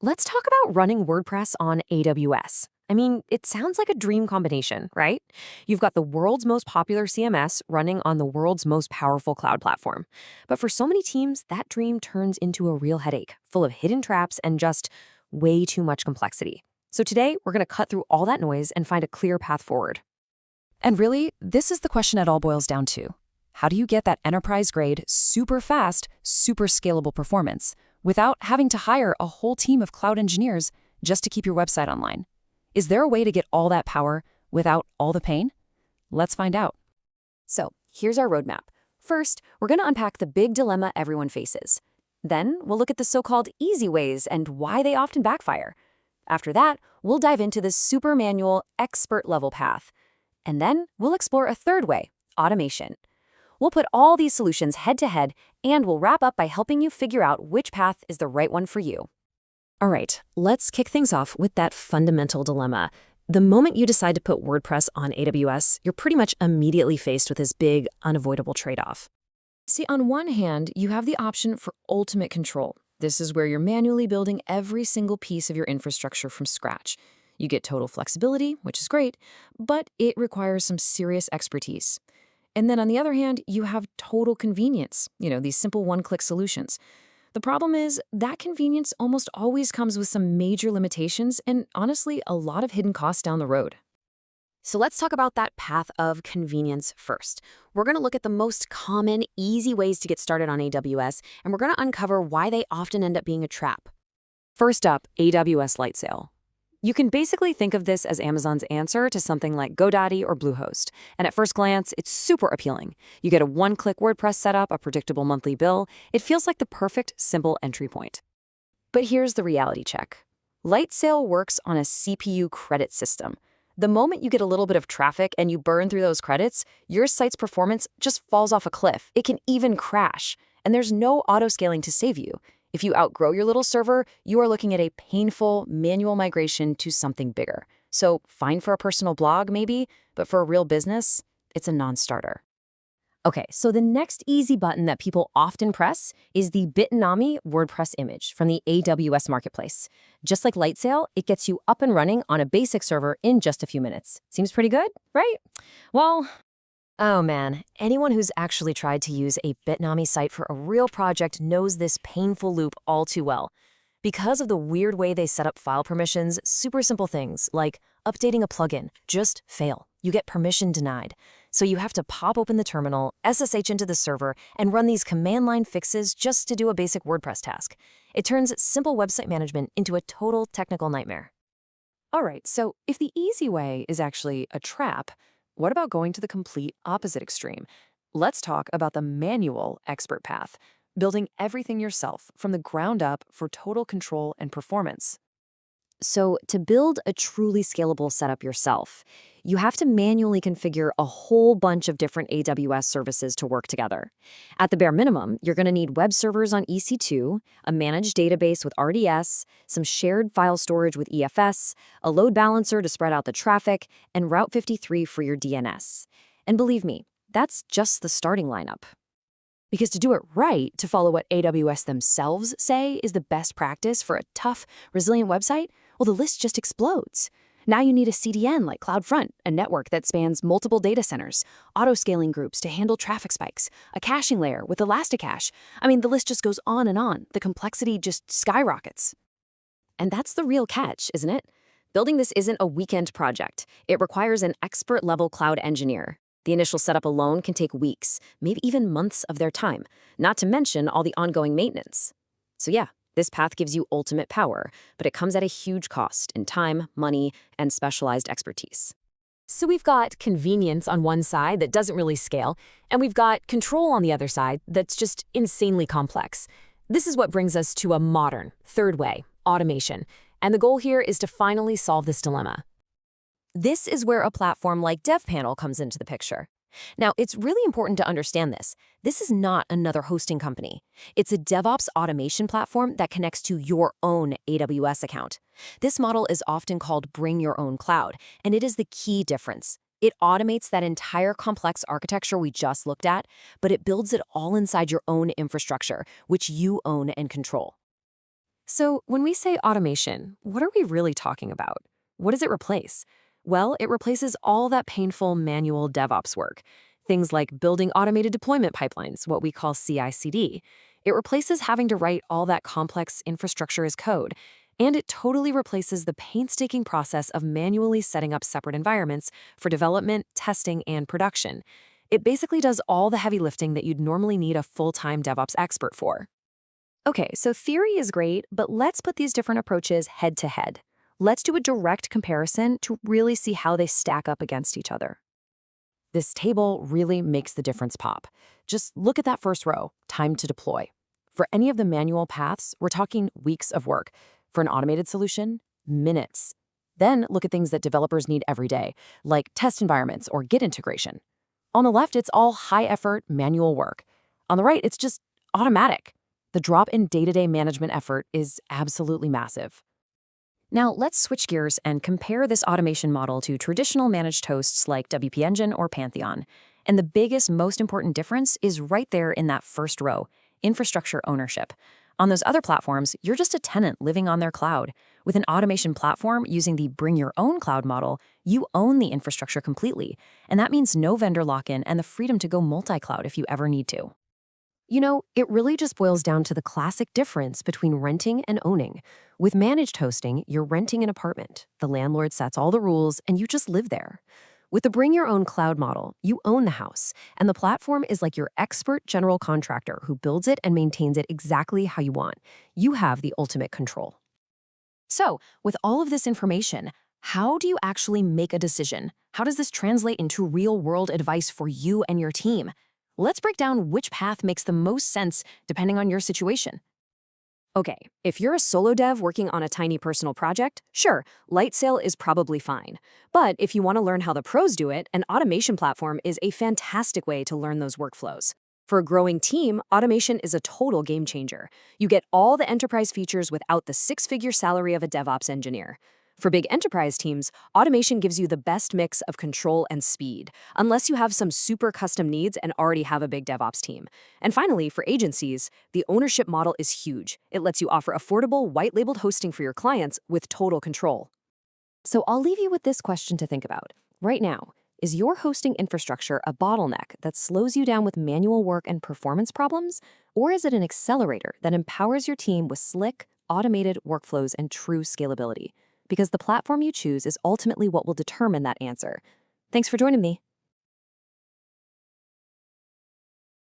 Let's talk about running WordPress on AWS. I mean, it sounds like a dream combination, right? You've got the world's most popular CMS running on the world's most powerful cloud platform. But for so many teams, that dream turns into a real headache, full of hidden traps and just way too much complexity. So today, we're going to cut through all that noise and find a clear path forward. And really, this is the question it all boils down to. How do you get that enterprise-grade, super fast, super scalable performance without having to hire a whole team of cloud engineers just to keep your website online? Is there a way to get all that power without all the pain? Let's find out. So here's our roadmap. First, we're going to unpack the big dilemma everyone faces. Then we'll look at the so-called easy ways and why they often backfire. After that, we'll dive into the super manual, expert-level path. And then we'll explore a third way, automation. We'll put all these solutions head-to-head, and we'll wrap up by helping you figure out which path is the right one for you. All right, let's kick things off with that fundamental dilemma. The moment you decide to put WordPress on AWS, you're pretty much immediately faced with this big, unavoidable trade-off. See, on one hand, you have the option for ultimate control. This is where you're manually building every single piece of your infrastructure from scratch. You get total flexibility, which is great, but it requires some serious expertise. And then on the other hand, you have total convenience, these simple one-click solutions. The problem is that convenience almost always comes with some major limitations and, honestly, a lot of hidden costs down the road. So let's talk about that path of convenience first. We're going to look at the most common, easy ways to get started on AWS, and we're going to uncover why they often end up being a trap. First up, AWS Lightsail. You can basically think of this as Amazon's answer to something like GoDaddy or Bluehost. And at first glance, it's super appealing. You get a one-click WordPress setup, a predictable monthly bill. It feels like the perfect, simple entry point. But here's the reality check. Lightsail works on a CPU credit system. The moment you get a little bit of traffic and you burn through those credits, your site's performance just falls off a cliff. It can even crash. And there's no auto-scaling to save you. If you outgrow your little server, you are looking at a painful manual migration to something bigger. So fine for a personal blog, maybe, but for a real business, it's a non-starter. Okay, so the next easy button that people often press is the Bitnami WordPress image from the AWS Marketplace. Just like Lightsail, it gets you up and running on a basic server in just a few minutes. Seems pretty good, right? Well, oh man, anyone who's actually tried to use a Bitnami site for a real project knows this painful loop all too well. Because of the weird way they set up file permissions, super simple things like updating a plugin just fail. You get permission denied. So you have to pop open the terminal, SSH into the server, and run these command line fixes just to do a basic WordPress task. It turns simple website management into a total technical nightmare. All right, so if the easy way is actually a trap, what about going to the complete opposite extreme? Let's talk about the manual expert path, building everything yourself from the ground up for total control and performance. So to build a truly scalable setup yourself, you have to manually configure a whole bunch of different AWS services to work together. At the bare minimum, you're going to need web servers on EC2, a managed database with RDS, some shared file storage with EFS, a load balancer to spread out the traffic, and Route 53 for your DNS. And believe me, that's just the starting lineup. Because to do it right, to follow what AWS themselves say is the best practice for a tough, resilient website, well, the list just explodes. Now you need a CDN like CloudFront, a network that spans multiple data centers, auto-scaling groups to handle traffic spikes, a caching layer with Elasticache. I mean, the list just goes on and on. The complexity just skyrockets. And that's the real catch, isn't it? Building this isn't a weekend project. It requires an expert-level cloud engineer. The initial setup alone can take weeks, maybe even months of their time, not to mention all the ongoing maintenance. So yeah, this path gives you ultimate power, but it comes at a huge cost in time, money, and specialized expertise. So we've got convenience on one side that doesn't really scale, and we've got control on the other side that's just insanely complex. This is what brings us to a modern, third way, automation. And the goal here is to finally solve this dilemma. This is where a platform like DevPanel comes into the picture. Now, it's really important to understand this. This is not another hosting company. It's a DevOps automation platform that connects to your own AWS account. This model is often called Bring-Your-Own-Cloud, and it is the key difference. It automates that entire complex architecture we just looked at, but it builds it all inside your own infrastructure, which you own and control. So when we say automation, what are we really talking about? What does it replace? Well, it replaces all that painful manual DevOps work. Things like building automated deployment pipelines, what we call CI/CD. It replaces having to write all that complex infrastructure as code. And it totally replaces the painstaking process of manually setting up separate environments for development, testing, and production. It basically does all the heavy lifting that you'd normally need a full-time DevOps expert for. Okay, so theory is great, but let's put these different approaches head to head. Let's do a direct comparison to really see how they stack up against each other. This table really makes the difference pop. Just look at that first row, time to deploy. For any of the manual paths, we're talking weeks of work. For an automated solution, minutes. Then look at things that developers need every day, like test environments or Git integration. On the left, it's all high-effort manual work. On the right, it's just automatic. The drop in day-to-day management effort is absolutely massive. Now, let's switch gears and compare this automation model to traditional managed hosts like WP Engine or Pantheon. And the biggest, most important difference is right there in that first row, infrastructure ownership. On those other platforms, you're just a tenant living on their cloud. With an automation platform using the Bring-Your-Own-Cloud model, you own the infrastructure completely. And that means no vendor lock-in and the freedom to go multi-cloud if you ever need to. You know, it really just boils down to the classic difference between renting and owning. With managed hosting, you're renting an apartment. The landlord sets all the rules, and you just live there. With the Bring-Your-Own-Cloud model, you own the house, and the platform is like your expert general contractor who builds it and maintains it exactly how you want. You have the ultimate control. So, with all of this information, how do you actually make a decision? How does this translate into real-world advice for you and your team? Let's break down which path makes the most sense depending on your situation. Okay, if you're a solo dev working on a tiny personal project, sure, Lightsail is probably fine. But if you want to learn how the pros do it, an automation platform is a fantastic way to learn those workflows. For a growing team, automation is a total game changer. You get all the enterprise features without the six-figure salary of a DevOps engineer. For big enterprise teams, automation gives you the best mix of control and speed, unless you have some super custom needs and already have a big DevOps team. And finally, for agencies, the ownership model is huge. It lets you offer affordable, white-labeled hosting for your clients with total control. So I'll leave you with this question to think about. Right now, is your hosting infrastructure a bottleneck that slows you down with manual work and performance problems? Or is it an accelerator that empowers your team with slick, automated workflows and true scalability? Because the platform you choose is ultimately what will determine that answer. Thanks for joining me.